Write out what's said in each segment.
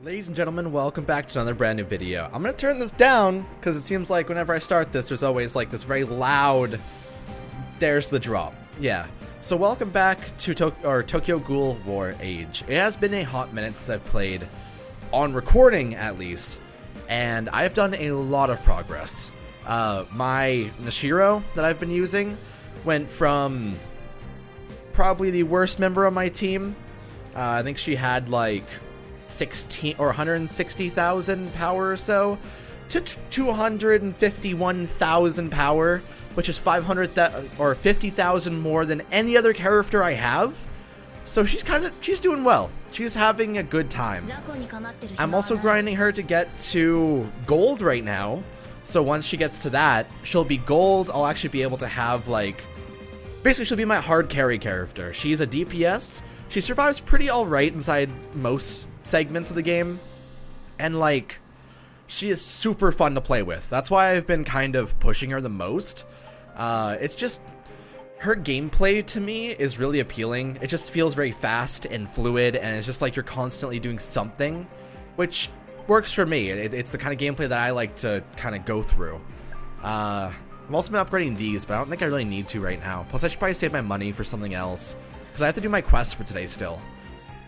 Ladies and gentlemen, welcome back to another brand new video. I'm gonna turn this down because it seems like whenever I start this, there's always like this very loud, there's the drop. Yeah. So welcome back to Tokyo Ghoul War Age. It has been a hot minute since I've played, on recording at least, and I've done a lot of progress. My Nishiro that I've been using went from probably the worst member of my team. I think she had like 16 or 160,000 power or so to 251,000 power, which is 500 or 50,000 more than any other character I have. So she's doing well. She's having a good time. I'm also grinding her to get to gold right now. So once she gets to that, she'll be gold. I'll actually be able to have like, basically she'll be my hard carry character. She's a DPS. She survives pretty alright inside most segments of the game, and like she is super fun to play with. That's why I've been kind of pushing her the most. It's just her gameplay to me is really appealing. It just feels very fast and fluid, and it's just like you're constantly doing something, which works for me. It's the kind of gameplay that I like to kind of go through. I've also been upgrading these, but I don't think I really need to right now. Plus I should probably save my money for something else, because I have to do my quest for today still.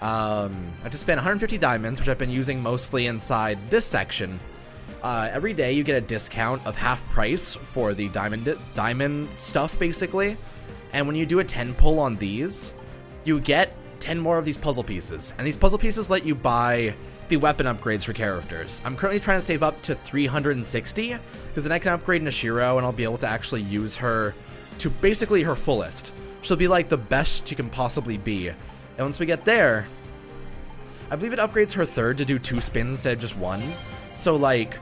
I just spent 150 diamonds, which I've been using mostly inside this section. Every day you get a discount of half price for the diamond stuff, basically. And when you do a 10 pull on these, you get 10 more of these puzzle pieces. And these puzzle pieces let you buy the weapon upgrades for characters. I'm currently trying to save up to 360, because then I can upgrade Nishiro and I'll be able to actually use her to basically her fullest. She'll be like the best she can possibly be. And once we get there, I believe it upgrades her third to do 2 spins instead of just 1. So like,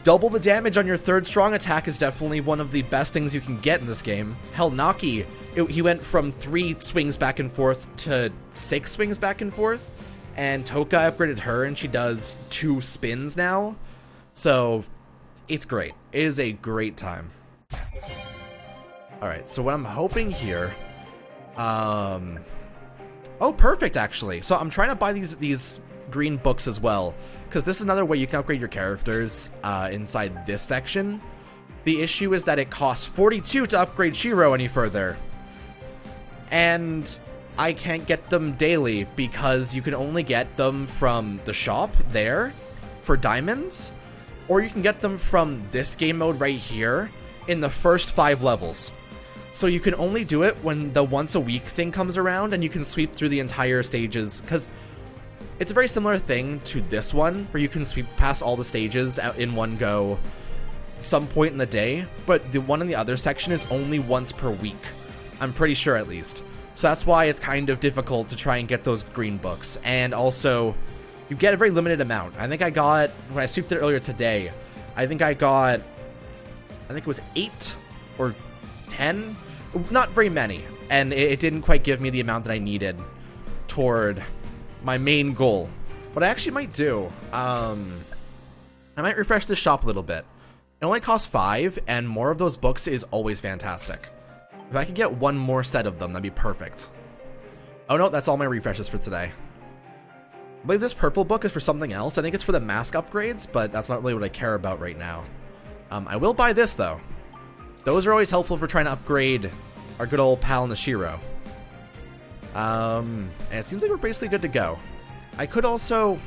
double the damage on your third strong attack is definitely one of the best things you can get in this game. Hell, Naki, he went from 3 swings back and forth to 6 swings back and forth. And Toka upgraded her and she does 2 spins now. So it's great. It is a great time. Alright, so what I'm hoping here, oh, perfect, actually. So I'm trying to buy these green books as well, because this is another way you can upgrade your characters inside this section. The issue is that it costs 42 to upgrade Shiro any further, and I can't get them daily because you can only get them from the shop there for diamonds, or you can get them from this game mode right here in the first 5 levels. So you can only do it when the once a week thing comes around, and you can sweep through the entire stages, because it's a very similar thing to this one where you can sweep past all the stages in one go some point in the day, but the one in the other section is only once per week. I'm pretty sure, at least. So that's why it's kind of difficult to try and get those green books. And also, you get a very limited amount. I think I got, when I sweeped it earlier today, I think it was 8 or 10, not very many, and it didn't quite give me the amount that I needed toward my main goal. What I actually might do, I might refresh this shop a little bit. It only costs 5, and more of those books is always fantastic. If I could get one more set of them, that'd be perfect. Oh no, that's all my refreshes for today. I believe this purple book is for something else. I think it's for the mask upgrades, but that's not really what I care about right now. I will buy this though. Those are always helpful for trying to upgrade our good old pal Nishiro. And it seems like we're basically good to go. I could also...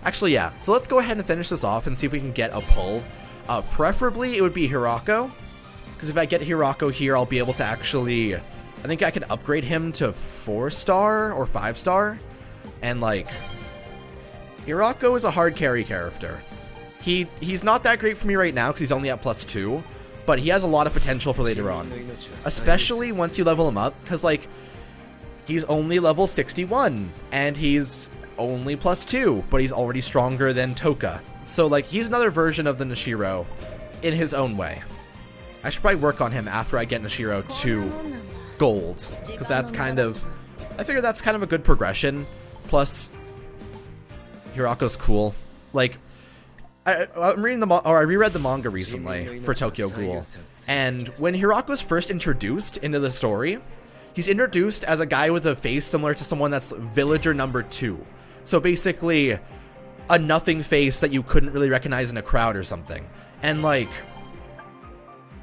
Actually, yeah. So let's go ahead and finish this off and see if we can get a pull. Preferably, it would be Hirako. Because if I get Hirako here, I'll be able to actually... I think I can upgrade him to 4-star or 5-star. And, like... Hirako is a hard carry character. He's not that great for me right now because he's only at +2, but he has a lot of potential for later on, especially once you level him up, because like he's only level 61 and he's only +2, but he's already stronger than Toka. So like he's another version of the Nishiro in his own way. I should probably work on him after I get Nishiro to gold, because that's kind of, I figure that's kind of a good progression. Plus Hirako's cool. Like, I'm reading I reread the manga recently for Tokyo Ghoul, and when Hirako's first introduced into the story, he's introduced as a guy with a face similar to someone that's villager number 2, So basically, a nothing face that you couldn't really recognize in a crowd or something. And like,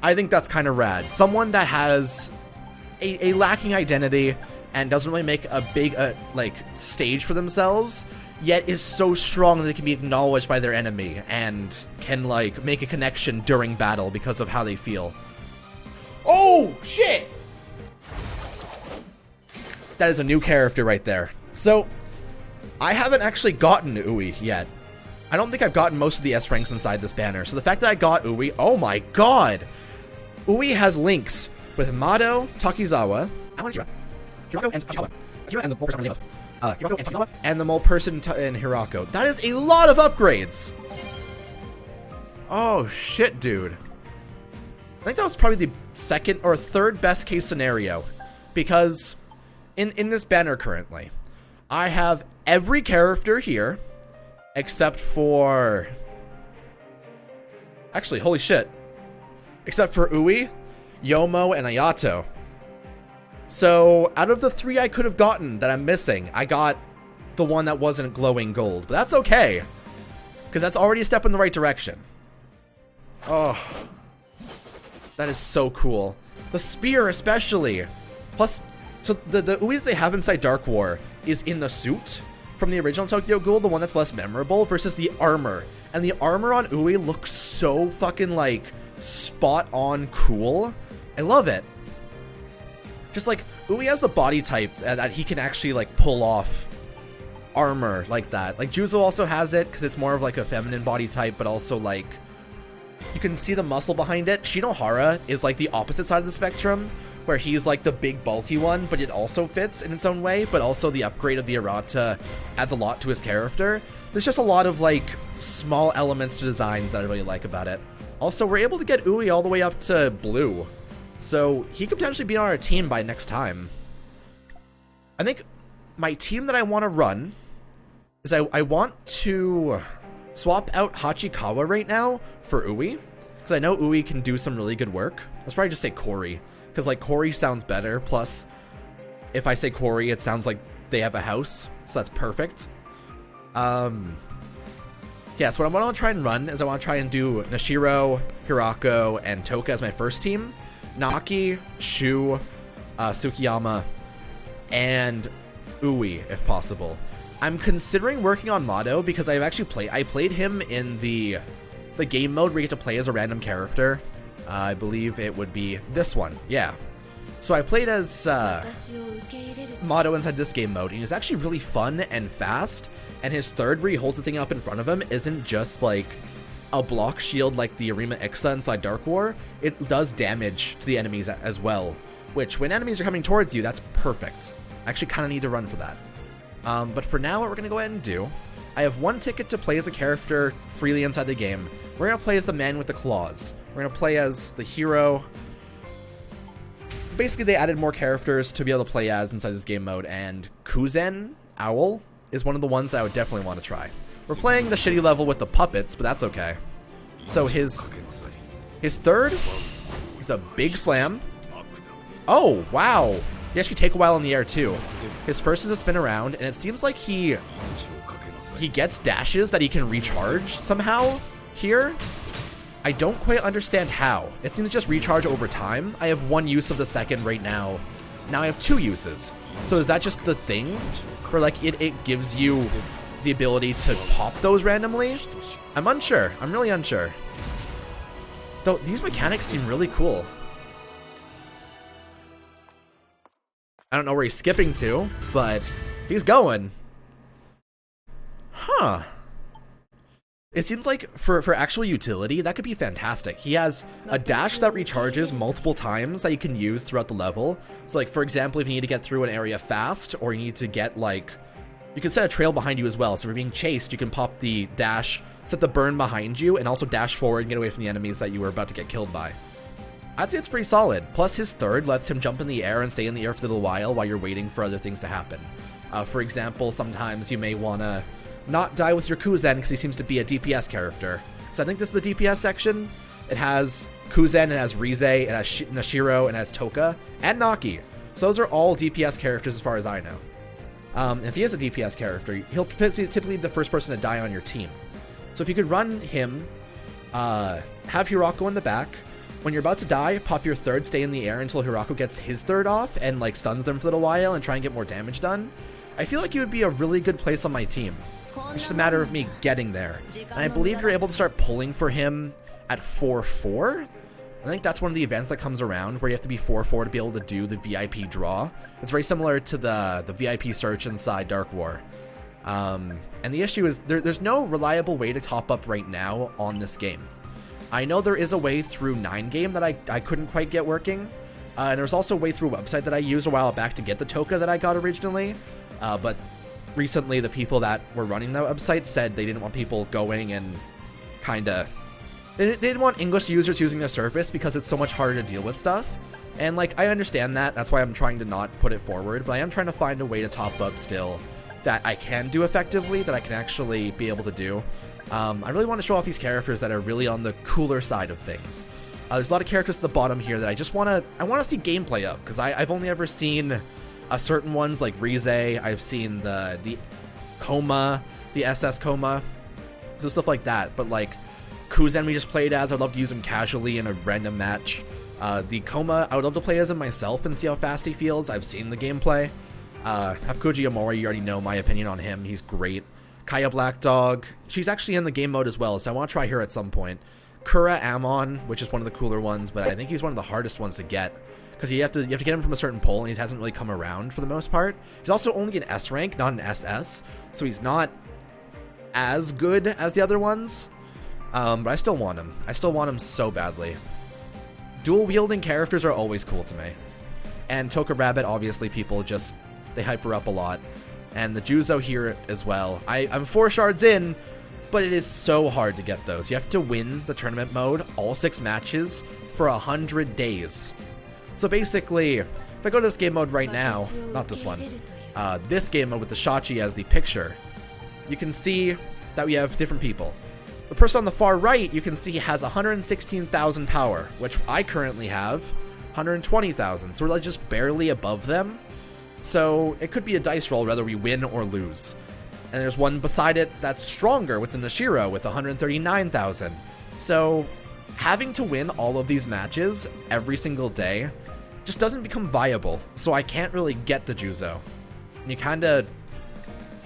I think that's kind of rad. Someone that has a lacking identity and doesn't really make a big like stage for themselves, yet is so strong that they can be acknowledged by their enemy and can like make a connection during battle because of how they feel. Oh shit! That is a new character right there. So I haven't actually gotten Ui yet. I don't think I've gotten most of the S ranks inside this banner. So the fact that I got Ui, oh my god! Ui has links with Mado, Takizawa, and the mole person in Hirako. That is a lot of upgrades! Oh shit, dude. I think that was probably the second or third best case scenario. Because in this banner currently, I have every character here except for... Actually, holy shit. Except for Ui, Yomo, and Ayato. So, out of the 3 I could have gotten that I'm missing, I got the one that wasn't glowing gold. But that's okay, because that's already a step in the right direction. Oh, that is so cool. The spear especially. Plus, so the Ui that they have inside Dark War is in the suit from the original Tokyo Ghoul, the one that's less memorable, versus the armor. And the armor on Ui looks so fucking, like, spot on cool. I love it. Just like, Ui has the body type that he can actually like pull off armor like that. Like Juzo also has it because it's more of like a feminine body type, but also like you can see the muscle behind it. Shinohara is like the opposite side of the spectrum, where he's like the big bulky one, but it also fits in its own way. But also the upgrade of the errata adds a lot to his character. There's just a lot of like small elements to designs that I really like about it. Also, we're able to get Ui all the way up to blue. So he could potentially be on our team by next time. I think my team that I want to run is I want to swap out Hachikawa right now for Ui. Because I know Ui can do some really good work. Let's probably just say Kori. Because like Kori sounds better. Plus, if I say Kori, it sounds like they have a house. So that's perfect. Yeah, so what I want to try and run is I want to try and do Nashiro, Hirako, and Toka as my first team. Naki, Shu, Tsukiyama, and Ui, if possible. I'm considering working on Mado because I've actually played him in the game mode where you get to play as a random character. I believe it would be this one. Yeah. So I played as Mado inside this game mode, and he was actually really fun and fast. And his third, where he holds the thing up in front of him, isn't just like a block shield like the Arima Ixa inside Dark War. It does damage to the enemies as well, which when enemies are coming towards you, that's perfect. I actually kind of need to run for that. But for now, what we're going to go ahead and do, I have one ticket to play as a character freely inside the game. We're going to play as the man with the claws. We're going to play as the hero. Basically, they added more characters to be able to play as inside this game mode, and Kuzen, Owl, is one of the ones that I would definitely want to try. We're playing the shitty level with the puppets, but that's okay. So his third is a big slam. Oh, wow. He actually take a while in the air, too. His first is a spin around, and it seems like he gets dashes that he can recharge somehow here. I don't quite understand how. It seems to just recharge over time. I have one use of the second right now. Now I have 2 uses. So is that just the thing? Where like it gives you the ability to pop those randomly? I'm unsure. I'm really unsure. Though these mechanics seem really cool. I don't know where he's skipping to, but he's going. Huh. It seems like for actual utility, that could be fantastic. He has a dash that recharges multiple times that you can use throughout the level. So like, for example, if you need to get through an area fast, or you need to get like, you can set a trail behind you as well. So if you're being chased, you can pop the dash, set the burn behind you, and also dash forward and get away from the enemies that you were about to get killed by. I'd say it's pretty solid. Plus his third lets him jump in the air and stay in the air for a little while you're waiting for other things to happen. For example, sometimes you may want to not die with your Kuzen because he seems to be a DPS character. So I think this is the DPS section. It has Kuzen, it has Rize, it has Nashiro, and it has Toka, and Naki. So those are all DPS characters as far as I know. If he is a DPS character, he'll typically be the first person to die on your team. So if you could run him, have Hirako in the back. When you're about to die, pop your third, stay in the air until Hirako gets his third off and like stuns them for a little while and try and get more damage done. I feel like you would be a really good place on my team. It's just a matter of me getting there. And I believe you're able to start pulling for him at 4-4. I think that's one of the events that comes around where you have to be 4-4 to be able to do the VIP draw. It's very similar to the VIP search inside Dark War. And the issue is there's no reliable way to top up right now on this game. I know there is a way through 9game that I couldn't quite get working. And there's also a way through a website that I used a while back to get the Toka that I got originally. But recently the people that were running that website said they didn't want people going and kinda... They didn't want English users using the service because it's so much harder to deal with stuff. And like, I understand that. That's why I'm trying to not put it forward. But I am trying to find a way to top up still that I can do effectively, that I can actually be able to do. I really want to show off these characters that are really on the cooler side of things. There's a lot of characters at the bottom here that I just want to see gameplay of, because I've only ever seen certain ones like Rize. I've seen the Coma, the SS Coma, so stuff like that. But like KUZEN we just played as, I'd love to use him casually in a random match. The Coma, I would love to play as him myself and see how fast he feels. I've seen the gameplay. Hakuji Amori, you already know my opinion on him. He's great. Kaya Black Dog, she's actually in the game mode as well, so I want to try her at some point. Kura Amon, which is one of the cooler ones, but I think he's one of the hardest ones to get, because you have to get him from a certain pull, and he hasn't really come around for the most part. He's also only an S rank, not an SS, so he's not as good as the other ones, but I still want him. I still want him so badly. Dual wielding characters are always cool to me, and Toka Rabbit, obviously people just, they hype her up a lot. And the Juzo here as well. I'm 4 shards in, but it is so hard to get those. You have to win the tournament mode, all 6 matches, for 100 days. So basically, if I go to this game mode right now, not this one, this game mode with the Shachi as the picture, you can see that we have different people. The person on the far right, you can see has 116,000 power, which I currently have 120,000. So we're like just barely above them. So it could be a dice roll whether we win or lose. And there's one beside it that's stronger with the Nashiro with 139,000. So having to win all of these matches every single day just doesn't become viable. So I can't really get the Juzo. And you kind of...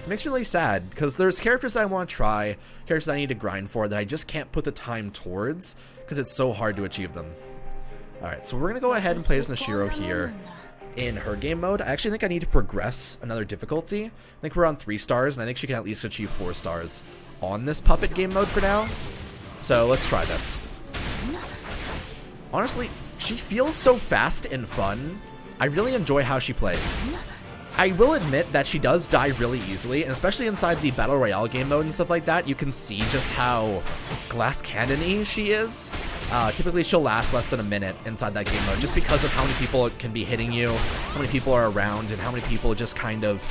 It makes me really sad, because there's characters that I want to try, characters I need to grind for that I just can't put the time towards because it's so hard to achieve them. Alright, so we're going to go ahead and play as Nashiro here. In her game mode, I actually think I need to progress another difficulty. I think we're on 3 stars, and I think she can at least achieve 4 stars on this puppet game mode for now. So let's try this. Honestly, she feels so fast and fun. I really enjoy how she plays. I will admit that she does die really easily, and especially inside the Battle Royale game mode and stuff like that, you can see just how glass cannon-y she is. Typically she'll last less than a minute inside that game mode, just because of how many people can be hitting you, how many people are around, and how many people just kind of...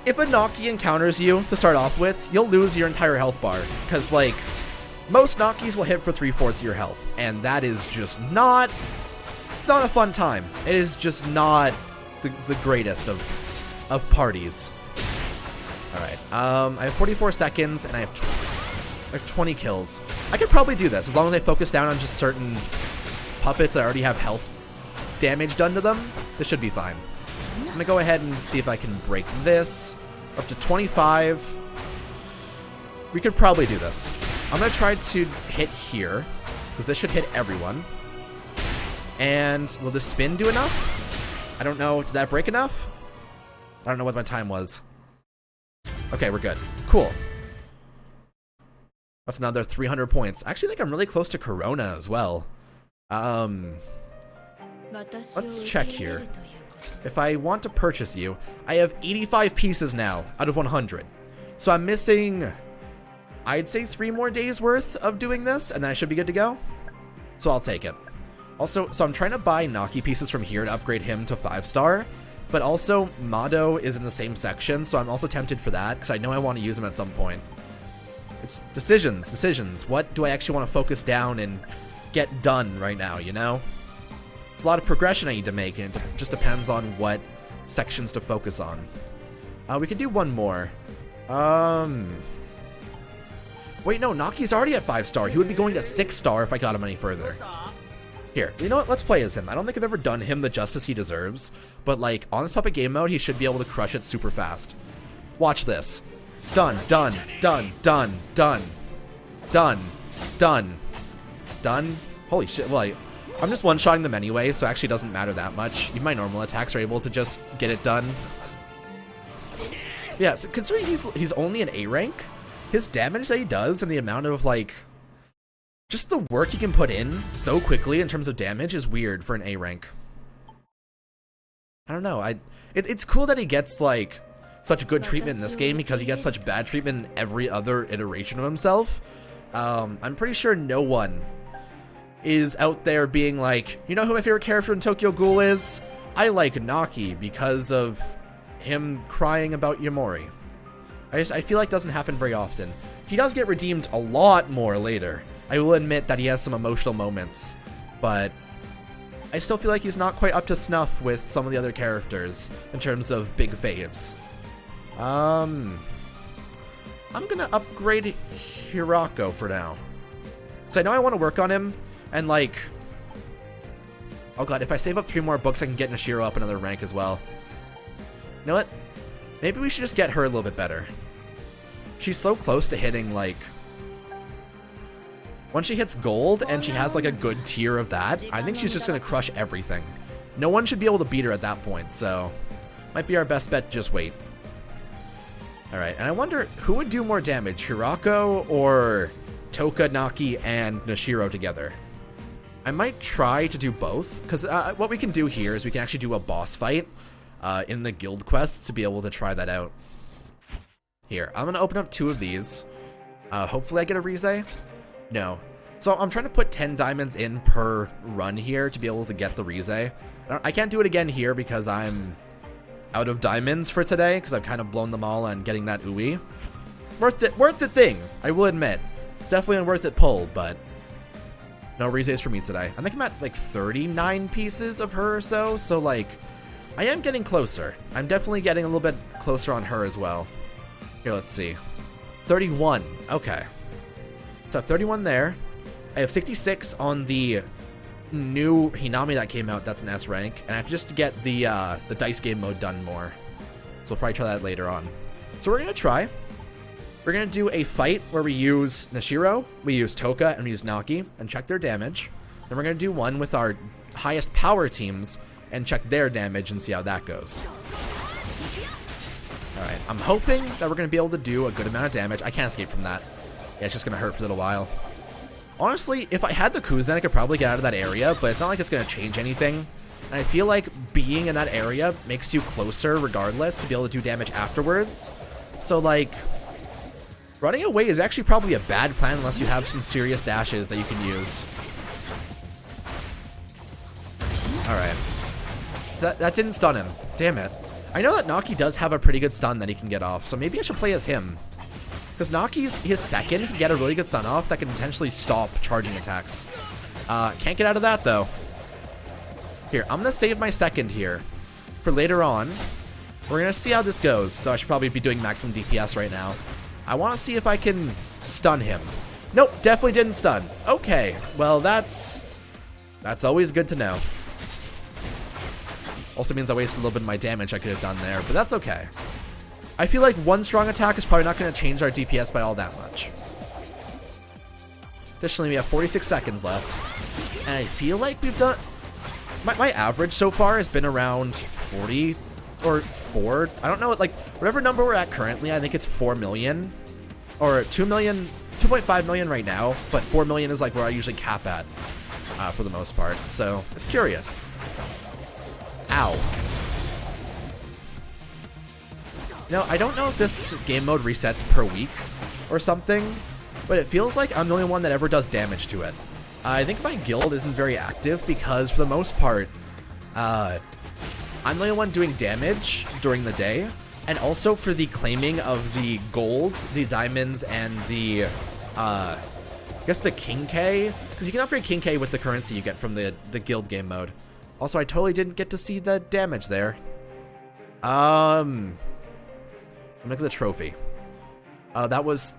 If a Naki encounters you to start off with, you'll lose your entire health bar, because like, most Nakis will hit for 3/4 of your health, and that is just not... It's not a fun time. It is just not the greatest of parties. Alright, I have 44 seconds, and I have 20 kills. I could probably do this, as long as I focus down on just certain puppets that already have health damage done to them. This should be fine. I'm gonna go ahead and see if I can break this. Up to 25. We could probably do this. I'm gonna try to hit here, because this should hit everyone. And will this spin do enough? I don't know. Did that break enough? I don't know what my time was. Okay, we're good. Cool. That's another 300 points. I actually think I'm really close to Corona as well. Let's check here. If I want to purchase you, I have 85 pieces now out of 100. So I'm missing, I'd say 3 more days worth of doing this, and then I should be good to go. So I'll take it. Also, so I'm trying to buy Naki pieces from here to upgrade him to 5-star, but also Mado is in the same section, so I'm also tempted for that, because I know I want to use him at some point. It's decisions. What do I actually want to focus down and get done right now, you know? There's a lot of progression I need to make, and it just depends on what sections to focus on. We can do one more. Wait, no, Naki's already at 5-star. He would be going to 6-star if I got him any further. Here, you know what? Let's play as him. I don't think I've ever done him the justice he deserves, but like on this puppet game mode, he should be able to crush it super fast. Watch this. Done, done, done, done, done, done, done, done. Holy shit! Well, I'm just one-shotting them anyway, so it actually doesn't matter that much. Even my normal attacks are able to just get it done. Yeah, so considering he's only an A rank, his damage that he does and the amount of like just the work he can put in so quickly in terms of damage is weird for an A rank. I don't know. It's cool that he gets like such good treatment in this game because he gets such bad treatment in every other iteration of himself. I'm pretty sure no one is out there being like, you know who my favorite character in Tokyo Ghoul is? I like Naki because of him crying about Yamori. I feel like it doesn't happen very often. He does get redeemed a lot more later. I will admit that he has some emotional moments, but I still feel like he's not quite up to snuff with some of the other characters in terms of big faves. I'm gonna upgrade Hirako for now. So I know I want to work on him, and like, oh god, if I save up 3 more books, I can get Nishiro up another rank as well. You know what? Maybe we should just get her a little bit better. She's so close to hitting, like, once she hits gold and she has like a good tier of that, I think she's just gonna crush everything. No one should be able to beat her at that point, so might be our best bet to just wait. Alright, and I wonder who would do more damage, Hirako or Toka, Naki, and Nishiro together? I might try to do both, because what we can do here is we can actually do a boss fight in the guild quests to be able to try that out. Here, I'm going to open up 2 of these. Hopefully I get a Rize. No. So I'm trying to put 10 diamonds in per run here to be able to get the Rize. I can't do it again here because I'm out of diamonds for today because I've kind of blown them all on getting that Ui. Worth it thing, I will admit. It's definitely a worth it pull, but no Rizes for me today. I think I'm at like 39 pieces of her or so, so like I am getting closer. I'm definitely getting a little bit closer on her as well. Here, let's see. 31. Okay. So I have 31 there. I have 66 on the new Hinami that came out. That's an S rank. And I have to just get the dice game mode done more. So we'll probably try that later on. So we're going to try. We're going to do a fight where we use Nishiro, we use Toka, and we use Naki, and check their damage. Then we're going to do one with our highest power teams and check their damage and see how that goes. Alright, I'm hoping that we're going to be able to do a good amount of damage. I can't escape from that. Yeah, it's just going to hurt for a little while. Honestly, if I had the KUZEN, I could probably get out of that area, but it's not like it's going to change anything. And I feel like being in that area makes you closer regardless to be able to do damage afterwards. So, like, running away is actually probably a bad plan unless you have some serious dashes that you can use. Alright. That didn't stun him. Damn it. I know that Naki does have a pretty good stun that he can get off, so maybe I should play as him. Because Naki's his second can get a really good stun off that can potentially stop charging attacks. Can't get out of that, though. Here, I'm going to save my second here for later on. We're going to see how this goes, though I should probably be doing maximum DPS right now. I want to see if I can stun him. Nope, definitely didn't stun. Okay, well, that's always good to know. Also means I wasted a little bit of my damage I could have done there, but that's okay. I feel like one strong attack is probably not going to change our DPS by all that much. Additionally, we have 46 seconds left. And I feel like we've done... My average so far has been around 40 or 4. I don't know, like, whatever number we're at currently, I think it's 4 million. Or 2 million, 2.5 million right now, but 4 million is like where I usually cap at for the most part. So, it's curious. Ow. No, I don't know if this game mode resets per week or something, but it feels like I'm the only one that ever does damage to it. I think my guild isn't very active because, for the most part, I'm the only one doing damage during the day, and also for the claiming of the golds, the diamonds, and the, I guess the King K, because you can upgrade King K with the currency you get from the guild game mode. Also, I totally didn't get to see the damage there. Let me look at the trophy. That was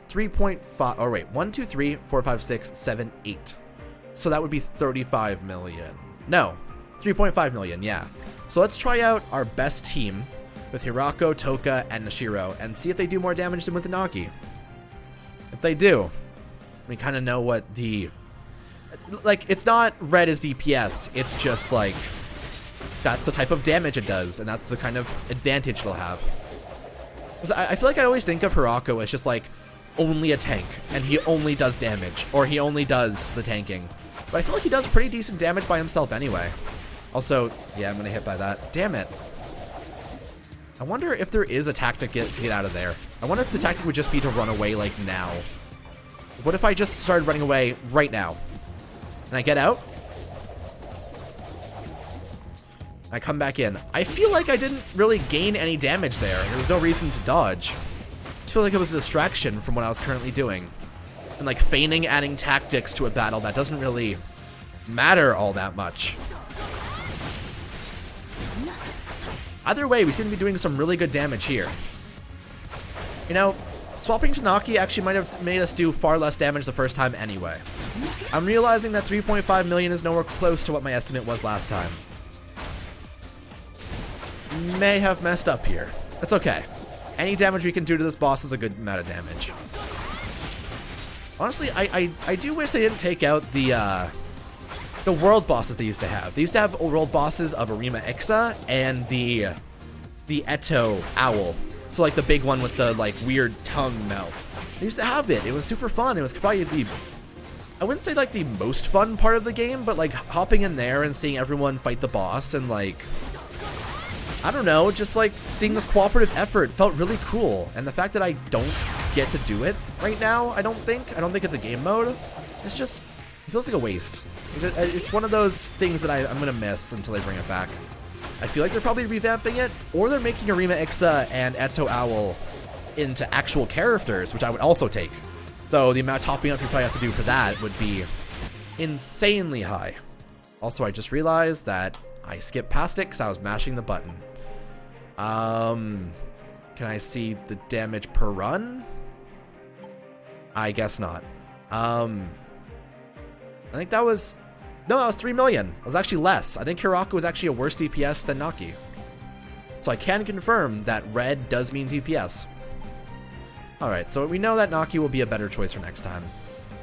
3.5. Oh, wait. 1, 2, 3, 4, 5, 6, 7, 8. So that would be 35 million. No, 3.5 million, yeah. So let's try out our best team with Hirako, Toka, and Nashiro and see if they do more damage than with the Nagi. If they do, we kind of know what the... Like, it's not red as DPS. It's just, like, that's the type of damage it does, and that's the kind of advantage it'll have. 'Cause I feel like I always think of Hirako as just, like, only a tank, and he only does damage, or he only does the tanking. But I feel like he does pretty decent damage by himself anyway. Also, yeah, I'm gonna hit by that. Damn it. I wonder if there is a tactic to get out of there. I wonder if the tactic would just be to run away, like, now. What if I just started running away right now? And I get out? I come back in. I feel like I didn't really gain any damage there. There was no reason to dodge. I feel like it was a distraction from what I was currently doing. And like feigning adding tactics to a battle that doesn't really matter all that much. Either way, we seem to be doing some really good damage here. You know, swapping to Naki actually might have made us do far less damage the first time anyway. I'm realizing that 3.5 million is nowhere close to what my estimate was last time. May have messed up here. That's okay. Any damage we can do to this boss is a good amount of damage. Honestly, I do wish they didn't take out the world bosses they used to have. They used to have world bosses of Arima Ixa and the Eto Owl. So like the big one with the like weird tongue mouth. They used to have it. It was super fun. It was probably the, I wouldn't say like the most fun part of the game, but like hopping in there and seeing everyone fight the boss and like, I don't know, just like seeing this cooperative effort felt really cool. And the fact that I don't get to do it right now, I don't think it's a game mode. It's just, it feels like a waste. It's one of those things that I'm gonna miss until they bring it back. I feel like they're probably revamping it, or they're making Arima Ixa and Eto Owl into actual characters, which I would also take. Though the amount of topping up you probably have to do for that would be insanely high. Also, I just realized that I skipped past it because I was mashing the button. Can I see the damage per run? I guess not. I think that was... No, that was 3 million. It was actually less. I think Hirako was actually a worse DPS than Naki. So I can confirm that red does mean DPS. Alright, so we know that Naki will be a better choice for next time.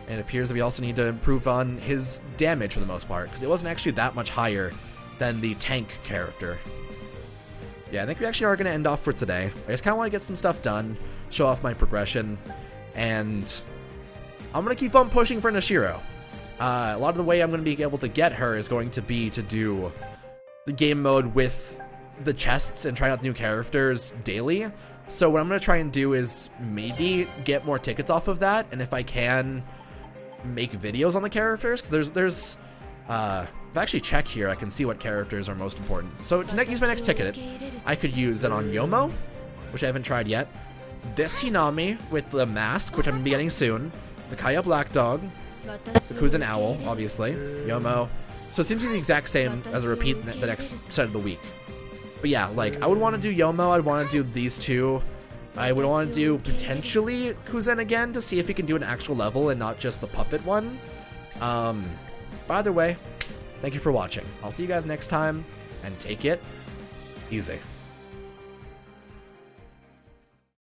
And it appears that we also need to improve on his damage for the most part, because it wasn't actually that much higher than the tank character. Yeah, I think we actually are going to end off for today. I just kind of want to get some stuff done, show off my progression, and I'm going to keep on pushing for Nashiro. A lot of the way I'm going to be able to get her is going to be to do the game mode with the chests and try out new characters daily. So what I'm going to try and do is maybe get more tickets off of that, and if I can, make videos on the characters, because if I actually check here, I can see what characters are most important. So to use my next ticket, I could use it on Yomo, which I haven't tried yet, this Hinami with the mask, which I'm going to be getting soon, the Kaya Black Dog, the KUZEN Owl, obviously, Yomo. So it seems to be the exact same as a repeat the next set of the week. But yeah, like, I would want to do Yomo, I'd want to do these two. I would want to do, potentially, KUZEN again to see if he can do an actual level and not just the puppet one. But either way, thank you for watching. I'll see you guys next time, and take it easy.